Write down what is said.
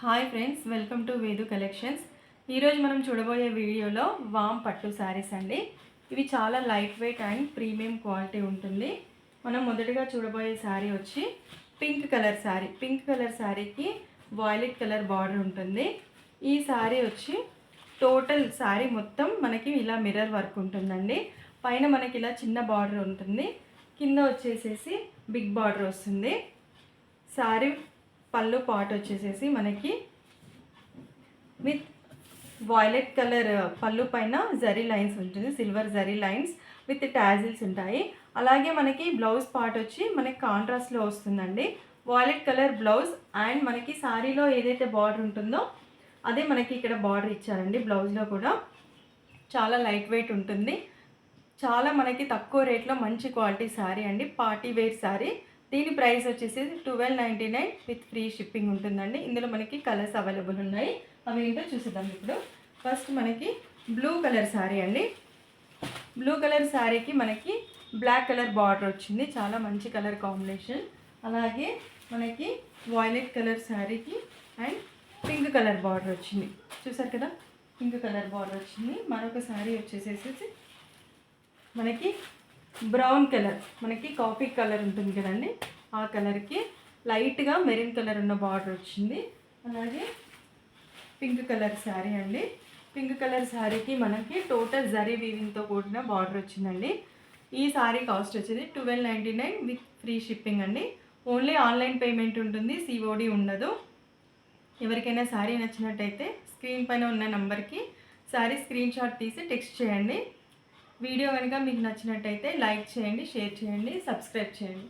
Hi friends, welcome to Vedu collections. ఈరోజు మనం చూడబోయే వీడియోలో వామ్ పట్టు శారీస్ అండి. ఇవి చాలా light weight and premium quality ఉంటుంది. మనం మొదటగా చూడబోయే శారీ వచ్చి pink colour sari. Pink colour శారీకి వాయిలెట్ కలర్ బార్డర్ ఉంటుంది. ఈ శారీ వచ్చి టోటల్ శారీ మొత్తం మనకి ఇలా మిర్రర్ వర్క్ ఉంటుందండి. పైన మనకి ఇలా చిన్న బార్డర్ ఉంటుంది, కింద వచ్చేసేసి బిగ్ బార్డర్ వస్తుంది. శారీ పళ్ళు పార్ట్ వచ్చేసేసి మనకి విత్ వాయిలెట్ కలర్ పళ్ళు పైన జరీ లైన్స్ ఉంటుంది, silver zari lines with tassels ఉంటాయి. అలాగే మనకి బ్లౌజ్ పార్ట్ వచ్చి మనకి కాంట్రాస్ట్లో వస్తుందండి. వాయిలెట్ కలర్ బ్లౌజ్ అండ్ మనకి శారీలో ఏదైతే బార్డర్ ఉంటుందో అదే మనకి ఇక్కడ బార్డర్ ఇచ్చారండి. బ్లౌజ్లో కూడా చాలా లైట్ వెయిట్ ఉంటుంది. చాలా మనకి తక్కువ రేట్లో మంచి క్వాలిటీ శారీ అండి, పార్టీ వేర్ శారీ. దీని ప్రైస్ వచ్చేసి 1299 విత్ ఫ్రీ షిప్పింగ్ ఉంటుందండి. ఇందులో మనకి కలర్స్ అవైలబుల్ ఉన్నాయి, అవి ఏంటో చూసేద్దాం ఇప్పుడు. ఫస్ట్ మనకి బ్లూ కలర్ శారీ అండి. బ్లూ కలర్ శారీకి మనకి బ్లాక్ కలర్ బార్డర్ వచ్చింది, చాలా మంచి కలర్ కాంబినేషన్. అలాగే మనకి వాయిలెట్ కలర్ శారీకి అండ్ పింక్ కలర్ బార్డర్ వచ్చింది, చూసారు కదా, పింక్ కలర్ బార్డర్ వచ్చింది. మరొక శారీ వచ్చేసేసి మనకి బ్రౌన్ కలర్, మనకి కాఫీ కలర్ ఉంటుంది కదండి, ఆ కలర్కి లైట్గా మెరూన్ కలర్ ఉన్న బార్డర్ వచ్చింది. అలాగే పింక్ కలర్ శారీ అండి. పింక్ కలర్ శారీకి మనకి టోటల్ జరీ వీవింగ్తో కూడిన బార్డర్ వచ్చిందండి. ఈ శారీ కాస్ట్ వచ్చేది 1299 విత్ ఫ్రీ షిప్పింగ్ అండి. ఓన్లీ ఆన్లైన్ పేమెంట్ ఉంటుంది, సిఓడి ఉండదు. ఎవరికైనా శారీ నచ్చినట్టయితే స్క్రీన్ పైన ఉన్న నెంబర్కి శారీ స్క్రీన్ షాట్ తీసి టెక్స్ట్ చేయండి. వీడియో కనుక మీకు నచ్చినట్టయితే లైక్ చేయండి, షేర్ చేయండి, సబ్స్క్రైబ్ చేయండి.